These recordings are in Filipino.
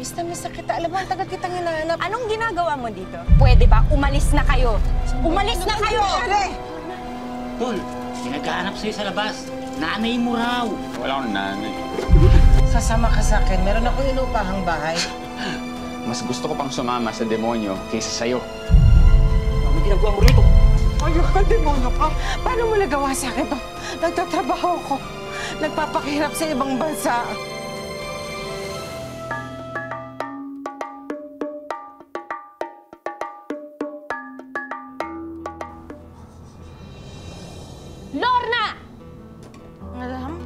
Miss na kita. Alam mo, ang tagal kitang hinahanap. Anong ginagawa mo dito? Pwede ba umalis na kayo? Umalis na kayo! Tol, pinaghahanap sa'yo sa labas. Nanay mo raw. Wala akong nanay. Sasama ka sa akin. Meron akong inupahang bahay. Mas gusto ko pang sumama sa demonyo kaysa sa'yo. Ano ginagawa mo rito? Ayok ka, demonyo ka. Paano mo nagawa sa akin to? Nagtatrabaho ko. Nagpapakihirap sa ibang bansa. Lorna! Madam?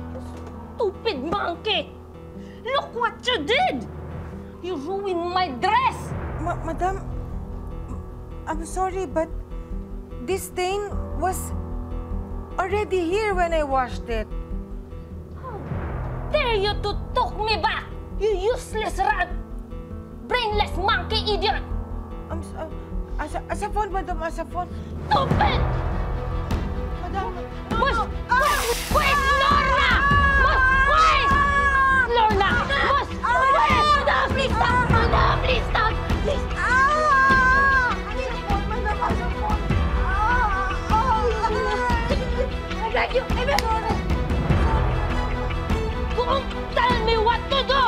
Stupid monkey! Look what you did! You ruined my dress! Madam, I'm sorry, but this stain was already here when I washed it. How dare you to talk me back, you useless rat! Brainless monkey idiot! Asafon, madam, asafon. Stupid! Madam, Push! Push! Lorna! Push! Lorna! Push! Madam, please stop! Madam, please stop! Please! I beg you! I beg you! Don't tell me what to do!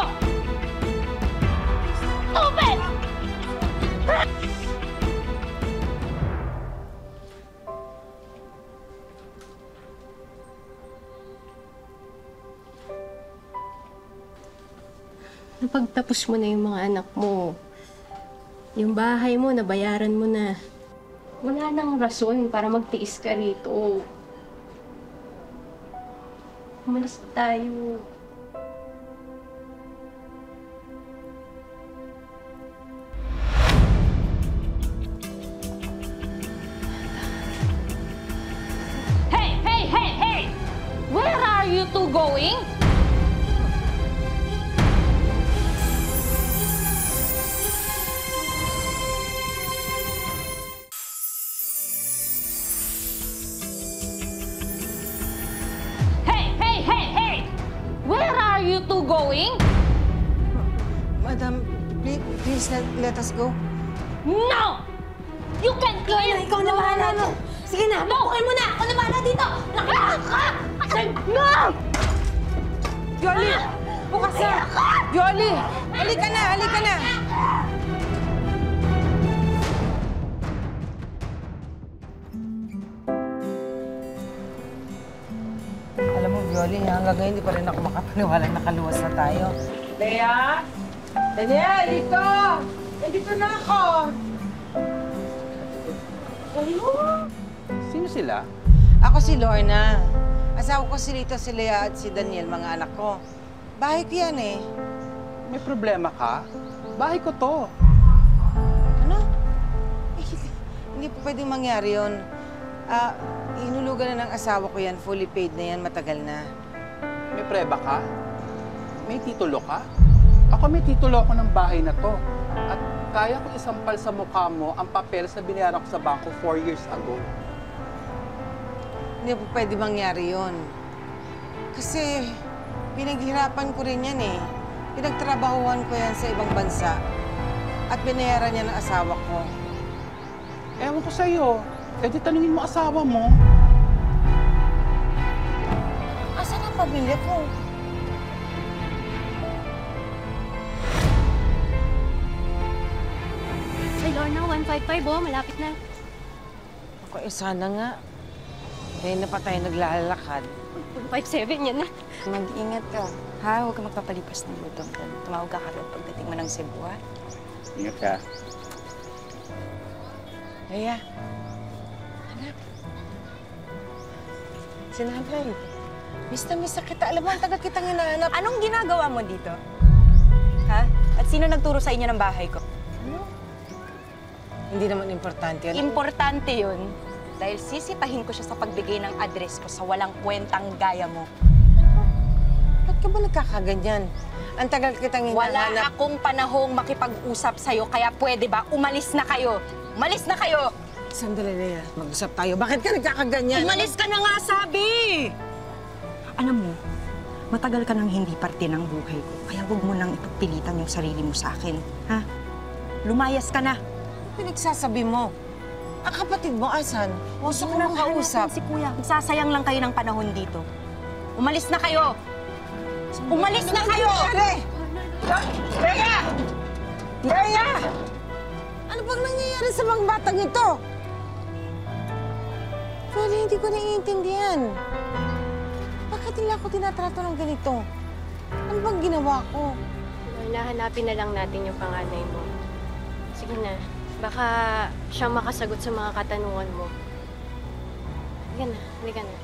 Stupid! Napagtapos mo na yung mga anak mo. Yung bahay mo, nabayaran mo na. Wala nang rason para magtiis ka rito. Umalis tayo. Hey! Hey! Hey! Hey! Where are you two going? Where are you two going? Madam, please let us go. No! You can't leave! Ikaw na bahala dito. Sige na, bukukin mo na! Ako na bahala dito! Nakita ka! No! Yoli! Bukas na! Yoli! Halika na! Halika na! Alam mo, Yoli, hanggang ngayon hindi pa rin ako makapaniwalang nakaluwas na tayo. Lea! Lea, dito! Dito na ako! Sino sila? Ako si Lorna. Asawa ko si Lito, si Lea at si Daniel, mga anak ko. Bahay ko yan eh. May problema ka? Bahay ko to. Ano? Eh, hindi po pwedeng mangyari yun. Inulugan na ng asawa ko yan. Fully paid na yan. Matagal na. May preba ka? May titulo ka? Ako may titulo ako ng bahay na to. At kaya ko isampal sa mukha mo ang papel sa binayaran ko sa bangko 4 years ago. Hindi po pwede mangyari yun. Kasi pinaghirapan ko rin yan eh. Pinagtrabahuhan ko yan sa ibang bansa. At binayaran niya ng asawa ko. Ewan ko sa'yo. Eh di tanungin mo asawa mo. Asan ang pamilya ko? Ay, Lorna, 155 oh. Malapit na. Ako eh, sana nga. Ngayon na pa tayo naglalakad. 157 yan na. Mag-ingat ka, ha? Huwag ka magpapalipas ng gutom. Tumawag ka kagad pagdating mo ng Cebu, ha? Ingat ka. Lea. Anak. Sinabay. Miss na kita. Alam mo, ang tagal kitang hinahanap. Anong ginagawa mo dito? Ha? At sino nagturo sa inyo ng bahay ko? Ano? Hindi naman importante yun. Importante yun. Dahil sisitahin ko siya sa pagbigay ng address ko sa walang kwentang gaya mo. Ba't ka ba nagkakaganyan? Ang tagal kitang hinahanap. Wala akong panahong makipag-usap sa'yo, kaya pwede ba umalis na kayo? Umalis na kayo! Sandali, Lea. Mag-usap tayo. Bakit ka nagkakaganyan? Umalis ka na nga, sabi! Alam mo, Matagal ka nang hindi parte ng buhay ko, kaya huwag mo nang ipagpilitan yung sarili mo sa akin, ha? Lumayas ka na. Pinagsasabi mo. Ang kapatid mo, asan? Gusto ko Huwag mo nang makausap. hanapin si Kuya. Magsasayang lang kayo ng panahon dito. Umalis na kayo! Umalis na kayo! Leia! Leia! Ano bang nangyayari sa mga batang ito? Pero hindi ko naiintindihan. Bakit nila ako tinatrato ng ganito? Ano bang ginawa ko? Nahanapin na lang natin yung panganay mo. Sige na, baka siyang makasagot sa mga katanungan mo. Halika na.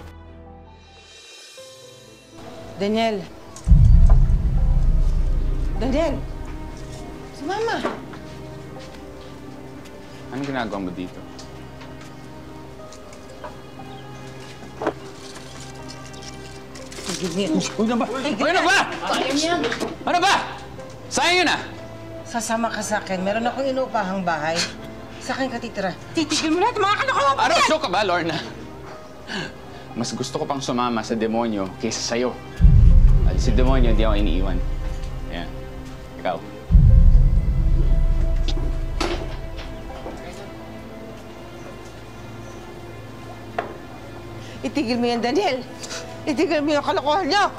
Daniel! Daniel! Sumama! Anong ginagawa mo dito? Uy na ba? Uy na ba? Ano ba? Sayang yun ah! Sasama ka sa akin. Meron akong inuupahang bahay. Sa akin ka titira. Titigil mo na ito, mga kalokohan mo! Ano, show ka ba, Lorna? Mas gusto ko pang sumama sa demonyo kaysa sa'yo. At si demonyo, hindi ako iniiwan. Ayan. Ikaw. Itigil mo yan, Daniel! Itigil mo yung kalokohan niyo!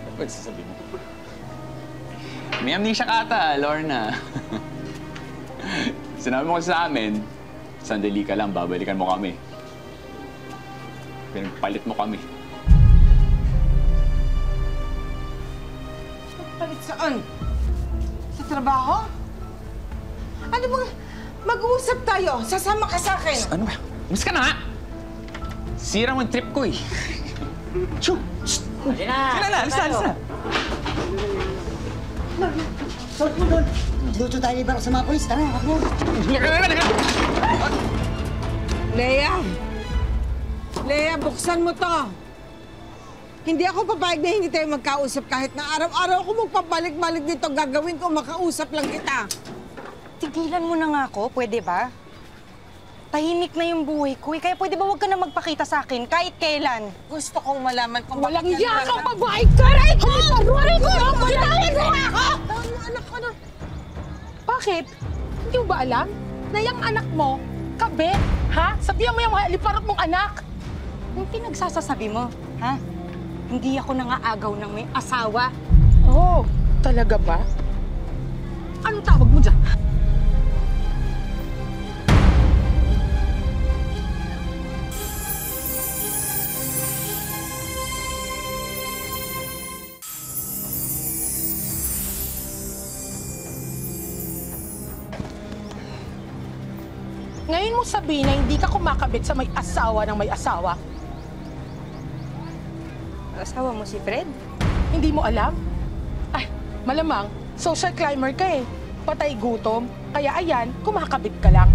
Ano ba sasabihin mo? May amnesia ka ata, Lorna. Sinabi mo kasi sa amin, sandali ka lang, babalikan mo kami. Pinagpalit mo kami. Palit saan? Sa trabaho? Ano bang... Mag-uusap tayo. Sasama ka sa akin. Ano ba? Mas ka na nga! Sira mo yung trip ko eh. Choo! Hali na! Sila na! Alisa! Alisa! Luto tayo ni Barok sa mga polis. Tara, ako. Leia! Leia, buksan mo to. Hindi ako papayag na hindi tayo magkausap kahit na araw-araw ko magpabalik-balik dito. Gagawin ko, makausap lang kita. Tigilan mo na nga ako, pwede ba? Tahimik na yung buhay ko, kaya pwede ba huwag ka na magpakita sa akin kahit kailan? Gusto kong malaman kung Walang bakit iya yan kang naman- babae ka! Aray ko! Aray ko! Bitawan mo ako! Tama, anak ko na. Bakit? Hindi mo ba alam na yung anak mo, kabit, ha? Sabihan mo yung liparot mong anak. Yung pinagsasasabi mo, ha? Hindi ako nangaagaw ng may asawa. Oh, talaga ba? Anong tawag mo dyan? Ngayon mo sabihin na hindi ka kumakabit sa may asawa ng may asawa. Asawa mo si Fred? Hindi mo alam? Ay, malamang, social climber ka eh. Patay gutom, kaya ayan, kumakabit ka lang.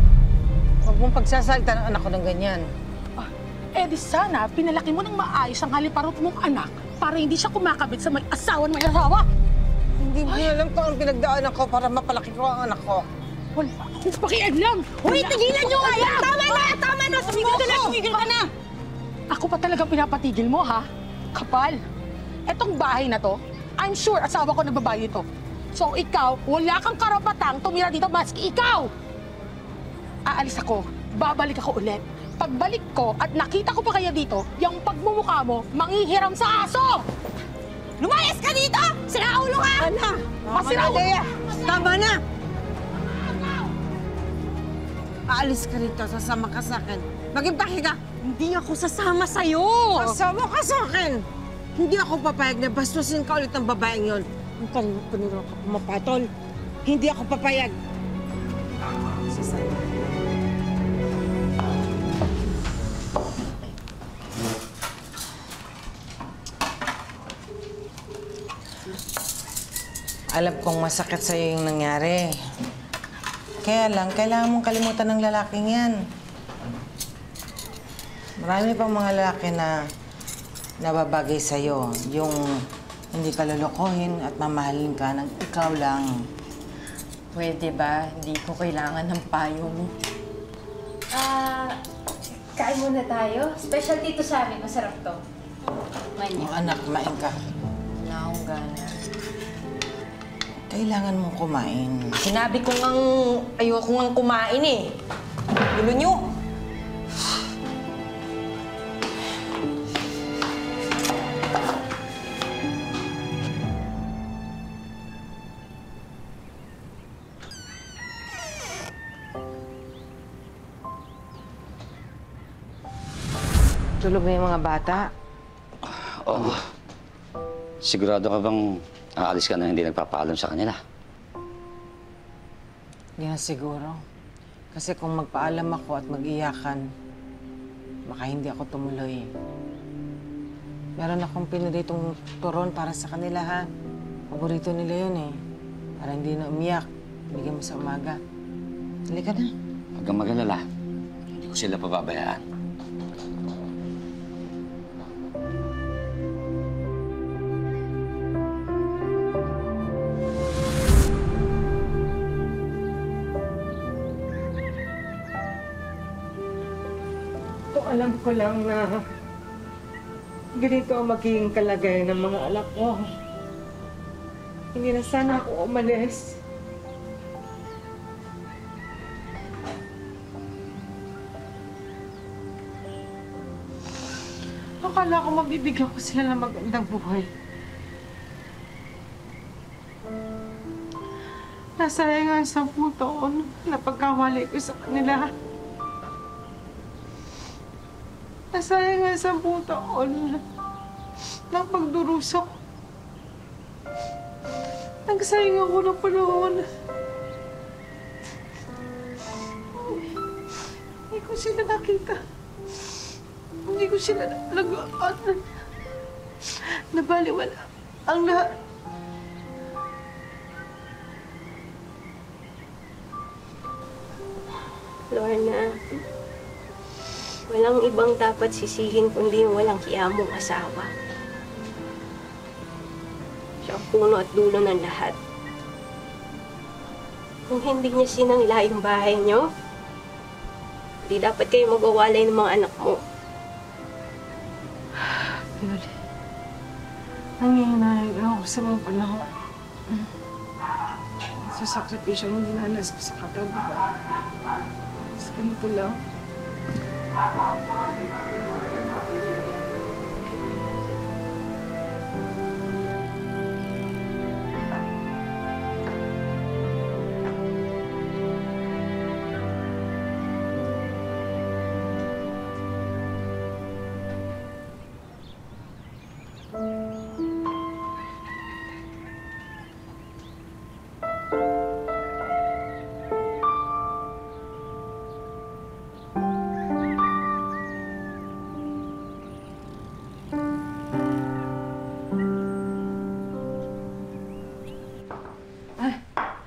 Huwag mong pagsasalita ng anak ko ng ganyan. Ah, eh di sana, pinalaki mo ng maayos ang haliparot mong anak para hindi siya kumakabit sa may asawa ng may asawa. Hindi mo alam kung ang pinagdaanan ko para mapalaki ko ang anak ko. Wala akong pakialam. Uy, tigilan nyo nga yan! Tama na! Tama na! Sumigil ka na! Sumigil ka na! Ako pa talagang pinapatigil mo, ha? Kapal. Etong bahay na to, I'm sure asawa ko nagbabayad ito. So ikaw, wala kang karapatang tumira dito maski ikaw! Aalis ako, babalik ako ulit. Pagbalik ko at nakita ko pa kaya dito, yung pagmumukha mo, manghihiram sa aso! Lumayas ka dito! Sinaulo ka! Ana! Masiraulo! Tama na! Aalis ka rito, sasama ka sa akin. Maging paki ka. Hindi ako sasama sa'yo! Sasama ka sa akin. Hindi ako papayag na bastusin ka ulit ng babaeng yon. Ang kanino ka pumapatol. Hindi ako papayag. Sasaya. Alam kong masakit sa'yo yung nangyari. Kaya lang, kailangan mong kalimutan ng lalaking yan. Marami pang mga lalaki na nababagay sa'yo. Yung hindi ka lolokohin at mamahalin ka ng ikaw lang. Pwede ba? Hindi ko kailangan ng payo mo. kain muna tayo. Specialty to sa amin. Masarap to. Manya. Anak, kumain ka. Wala akong gana. Kailangan mong kumain. Sinabi ko ngang ayoko ngang kumain eh. Gulo nyo. Tulog na yung mga bata. Oo. Sigurado ka bang aalis ka na hindi nagpapaalam sa kanila? Hindi na siguro. Kasi kung magpaalam ako at mag-iyakan, baka hindi ako tumuloy. Meron akong piniritong turon para sa kanila, ha? Paborito nila yun, eh. Para hindi na umiyak. Bigyan mo sa umaga. Halika na. Huwag kang mag-alala. Hindi ko sila pababayaan. Alam ko lang na ganito ang magiging kalagayan ng mga anak ko. Hindi na sana ako umalis. Akala ko mabibigyan ko sila ng magandang buhay. Nasayang ang 10 taon na pagkawali ko sa kanila. Nasayang nga 10 taon ng pagdurusa ko. Nagsayang ako ng panahon. Hindi ko sila nakita. Hindi ko sila nalagaan. Nabaliwala ang lahat. Lorna, walang ibang dapat sisihin kundi yung walang hiyamong asawa. Siya ang puno at dulo ng lahat. Kung hindi niya sinangla yung bahay niyo, hindi dapat kayo magwawalay ng mga anak mo. Yun. Nangyayari ako sa mga panahon. Sa sakripisyo ng dinanas ko sa katabuhan. Sa ganito lang.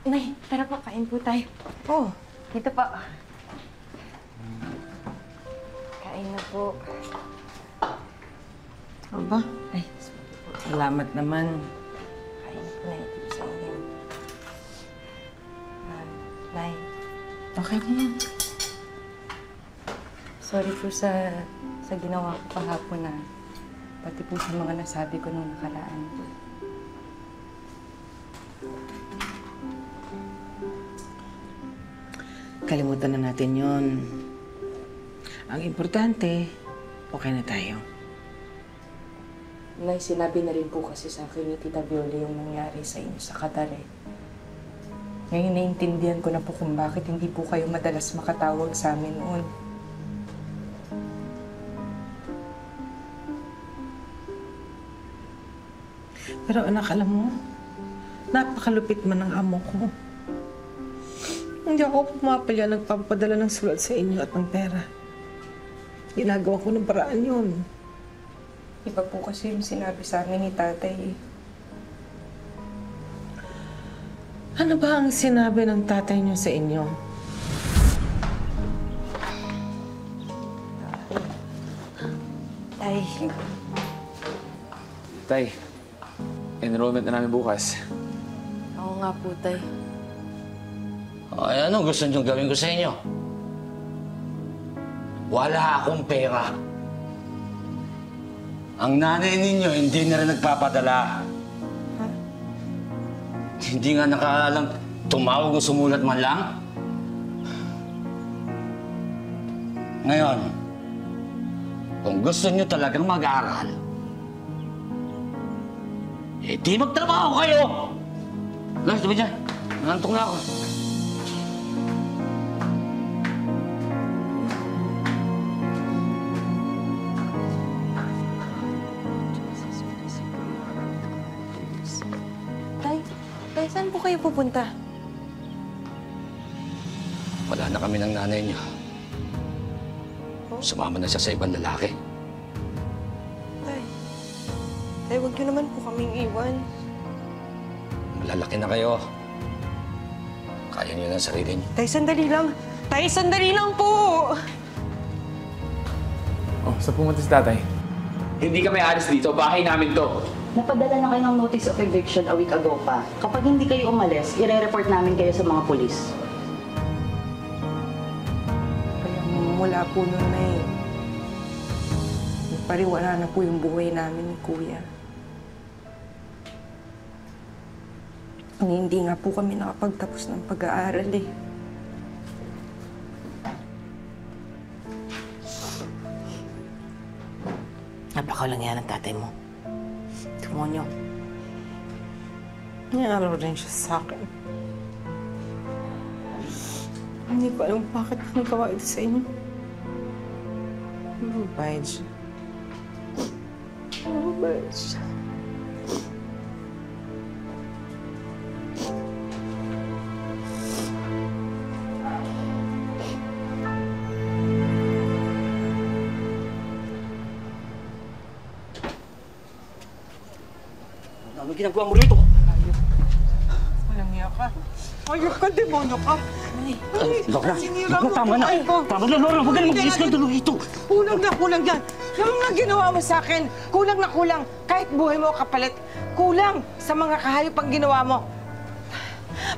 Nay, tara po, kain po tayo. Oh, dito po. Kain na po. Aba, Ay, salamat naman. kain na po na ito sa inyo. Nay, Okay na yan. sorry po sa ginawa ko kahapon na pati po sa mga nasabi ko nung nakaraan. Kalimutan na natin yon. Ang importante, okay na tayo. Nay, sinabi na rin po kasi sa akin ni Tita Viola yung nangyari sa inyo sa Qatar eh. Ngayon naiintindihan ko na po kung bakit hindi po kayo madalas makatawag sa amin noon. Pero anak, alam mo, napakalupit man ng amo ko. Hindi ako pumapalya nagpapadala ng sulat sa inyo at ng pera. Ginagawa ko ng paraan yun. Iba po kasi yung sinabi sa amin ni Tatay eh. Ano ba ang sinabi ng tatay niyo sa inyo? Tay, Tay, enrollment na namin bukas. oo nga po, Tay. Ay, ano gusto niyong gawin ko sa inyo? Wala akong pera. Ang nanay ninyo hindi na rin nagpapadala. Hindi nga nakaalang tumawag o sumulat man lang. Ngayon, kung gusto nyo talagang mag-aral, eh di magtrabaho kayo! Guys, sabi dyan. Nangantok na ako. Tay, saan po kayo pupunta? Wala na kami ng nanay niyo. Sumama na siya sa ibang lalaki. Tay, huwag niyo naman po kaming iwan. Malalaki na kayo. Kaya niyo na ang sarili niyo. Tay, sandali lang. Tay, sandali lang po! Oh, saan pumunta si tatay? Hindi kami alis dito. Bahay namin to. Napadala na kayo ng notice of eviction a week ago pa. Kapag hindi kayo umalis, ire-report namin kayo sa mga pulis. Kaya mula po nun na pariwala na po yung buhay namin ni Kuya. Hindi nga po kami nakapagtapos ng pag-aaral eh. Napakawalang yan ang tatay mo. Demonyo. Nangyaro rin siya sa akin. Hindi ko alam bakit nagawa ito sa inyo. Mabait siya. Mabait siya. Ano ginagawa mo rito? Walang iya ka. Ayok ka, demonyo ka. Laura, Sinira mo tama na. buhay ko. Tama na, Laura. Huwag ka na mag-iskandalo rito. Kulang yan. Yung mga ginawa mo sa akin, kulang na kulang. Kahit buhay mo kapalit, kulang sa mga kahayop ang ginawa mo.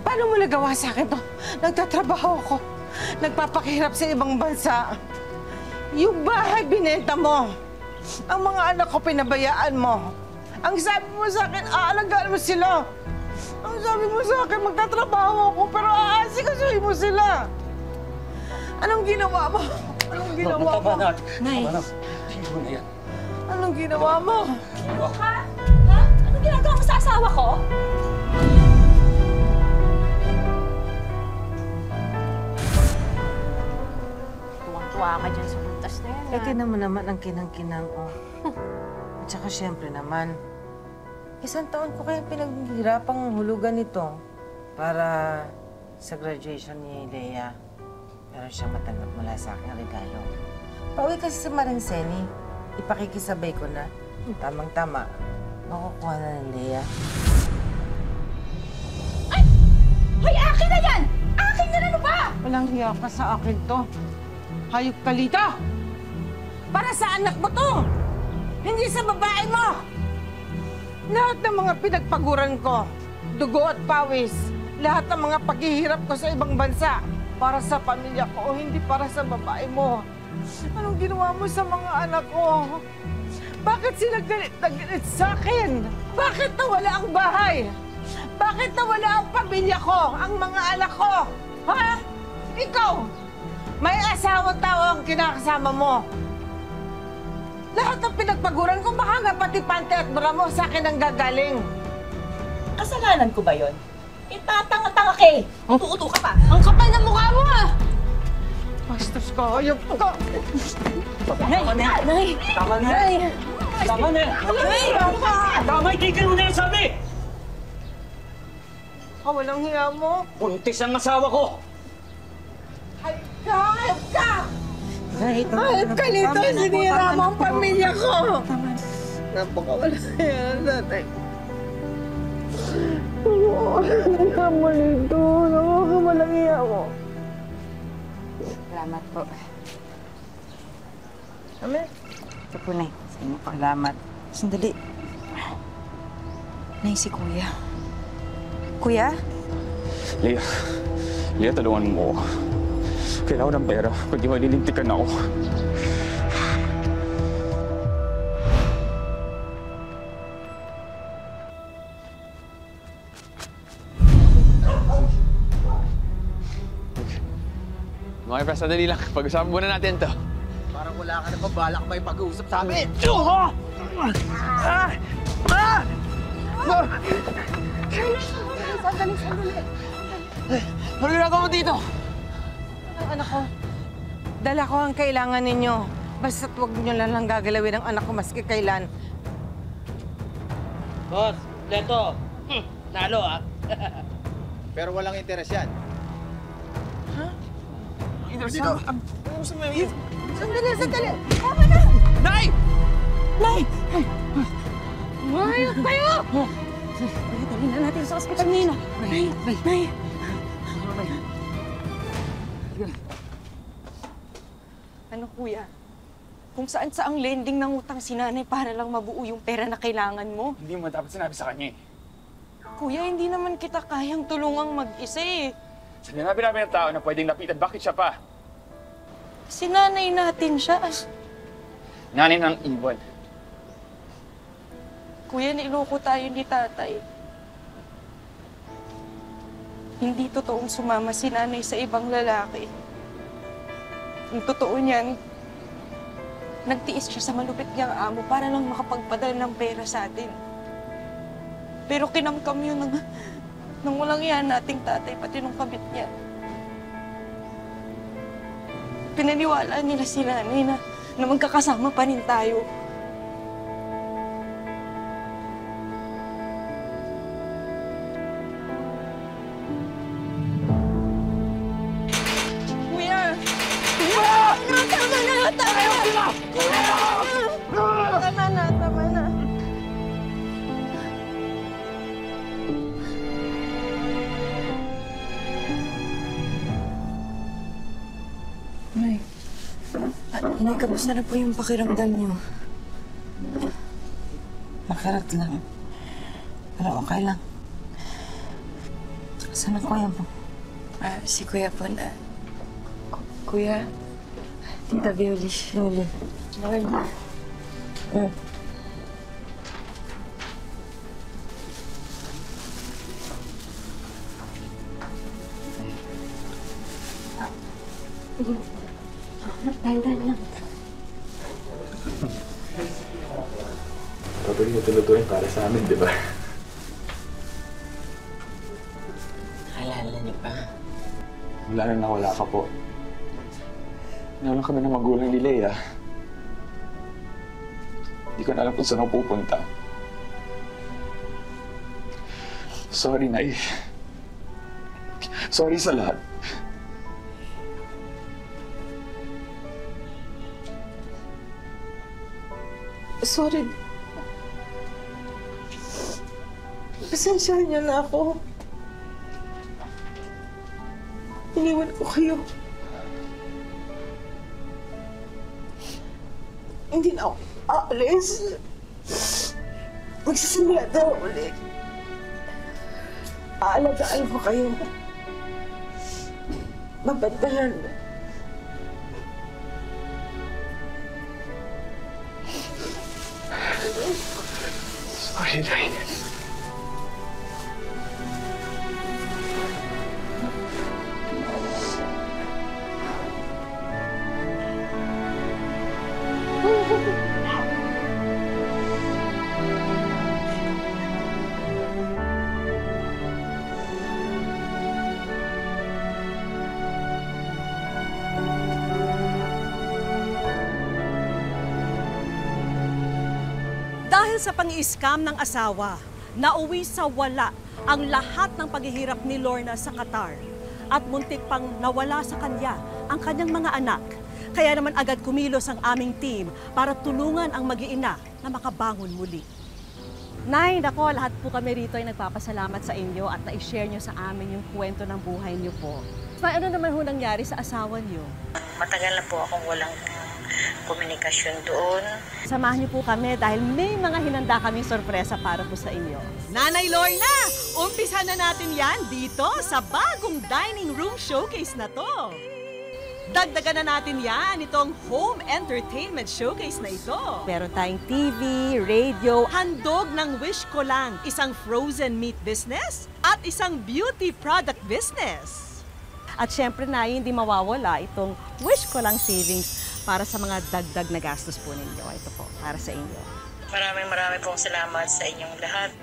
Paano mo nagawa sa akin to? Nagtatrabaho ako. Nagpapakihirap sa ibang bansa. Yung bahay binenta mo. Ang mga anak ko pinabayaan mo. Ang sabi mo sa akin, aalagaan mo sila. Ang sabi mo sa akin, magtatrabaho ako, pero aasikasuhin mo sila. Anong ginawa mo? Anong ginawa mo? Nay. Tama na. Sino na yan? Anong ginawa mo? Ha? Ha? Anong ginagawa mo sa asawa ko? Tuwang-tuwa ka dyan sa buntas na yan. Eh, tinan naman ang kinang-kinang ko. At saka syempre naman, 1 taon ko kaya pinaghihirapang hulugan ito para sa graduation ni Lea. Meron siyang matanggap mula sa akin regalo. Pauwi kasi sa Marinceni, ipakikisabay ko na. Tamang-tama, makukuha na ni Lea. Ay! Hoy, akin na yan! Akin na ano ba? Walang hiya ka sa akin to. Hayop ka dito! Para sa anak mo to! Hindi sa babae mo! Lahat ng mga pinagpaguran ko, dugo at pawis, lahat ng mga paghihirap ko sa ibang bansa, para sa pamilya ko o hindi para sa babae mo. Anong ginawa mo sa mga anak ko? Bakit sila galit na galit sa akin? Bakit nawala ang bahay? Bakit nawala ang pamilya ko, ang mga anak ko? Ha? Ikaw, may asawang tao ang kinakasama mo. Lahat ng pinagpaguran ko, baka nga pati pante at bra mo sa akin ang gagaling. Kasalanan ko ba yon? Itatanga-tanga ka eh. Tuuto ka pa. Ang kapal ng mukha mo ah! Bastos ka, ayop ka. Tama na. Nay! Tama na. Nay! Tama na. Tama, itigil mo na yung sabi. Walang hiya mo. Buntis ang asawa ko. Hayop ka! Hayop ka! Hayop ka nito! Sinira mo ang pamilya ko! Napakawalang hiya na tatay. Napakawalang nito. Napakawalang hiya mo. Salamat po. Amen. Ito po, Nay. Sa inyo po. Salamat. Sandali. Nay, si Kuya. Kuya? Lea, tulungan mo ako. Kailangan ng pera, kundi malilintikan ako. Mga Pres, sandali lang. Pag-usapan muna natin to. Parang wala ka na pa balak may pag-uusap sa amin. Sandali. Ano ginagawa mo dito? Anak ko, dala ko ang kailangan ninyo. Basta't huwag nyo lang gagalawin ang anak ko maski kailan. Boss, Leto. Nalo ah. Pero walang interes yan. Dito. Sandali. Tama na! Nay! Nay! Mayok kayo! Dali na natin sa ospital, Nina. Nay! Ano kuya? Kung saan sa ang lending ng utang si nanay para lang mabuo yung pera na kailangan mo. Hindi mo dapat sinabi sa kanya eh. Kuya, hindi naman kita kayang tulungang mag-isa eh. Sa dinabi-nabi ng tao na pwedeng lapitan, bakit siya pa? Si nanay natin siya. Nanay ng iwan. Kuya, niloko tayo ni tatay. Hindi totoong sumama si nanay sa ibang lalaki. Ang totoo niyan, nagtiis siya sa malupit niyang amo para lang makapagpadala ng pera sa atin. Pero kinamkam yun ng walang yan nating tatay, pati nung kabit niya. Pinaniwala nila si nanay na magkakasama pa rin tayo. Kuya! Tama na. Nay, kamusta na po yung pakiramdam niyo? Makarat lang. Pero okay lang. Saan ang kuya mo? Si Kuya po na... Kuya? Tita Violi. Dahan-dahan lang. Patuloy na tulutuin para sa amin, di ba? Alala niyo pa. Wala na nawala ka po. Nawalan kami ng magulang ni Leia. Hindi ko na alam kung saan ako pupunta. Sorry, Nay. Sorry sa lahat. Sorry. Pasensyahan niyo na ako. Iniwan ko kayo. Hindi na ako aalis. Magsisimula daw ulit. Aalagaan ko kayo. Mabantayan. Sorry, Nay. Dahil sa pang-i-scam ng asawa, nauwi sa wala ang lahat ng paghihirap ni Lorna sa Qatar at muntik pang nawala sa kanya ang kanyang mga anak. Kaya naman agad kumilos ang aming team para tulungan ang mag-iina na makabangon muli. Nay, nako, lahat po kami rito ay nagpapasalamat sa inyo at na-share nyo sa amin yung kwento ng buhay nyo po. Ano naman ho nangyari sa asawa nyo? Matagal na po akong walang komunikasyon doon. Samahan niyo po kami dahil may mga hinanda kaming sorpresa para po sa inyo. Nanay Lorna, umpisa na natin yan dito sa bagong dining room showcase na to. Dagdagan na natin yan, itong home entertainment showcase na ito. Meron tayong TV, radio, handog ng Wish Ko Lang, isang frozen meat business at isang beauty product business. At syempre na hindi mawawala itong Wish Ko Lang savings para sa mga dagdag na gastos po ninyo. Ito po, para sa inyo. Maraming pong salamat sa inyong lahat.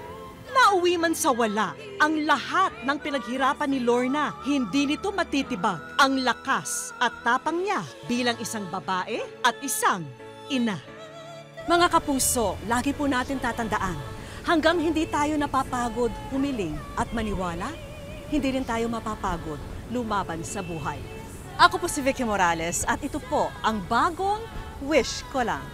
Nauwi man sa wala, ang lahat ng pinaghirapan ni Lorna, hindi nito matitibag ang lakas at tapang niya bilang isang babae at isang ina. Mga kapuso, lagi po natin tatandaan, hanggang hindi tayo napapagod humiling at maniwala, hindi rin tayo mapapagod lumaban sa buhay. Ako po si Vicky Morales at ito po ang bagong Wish Ko Lang.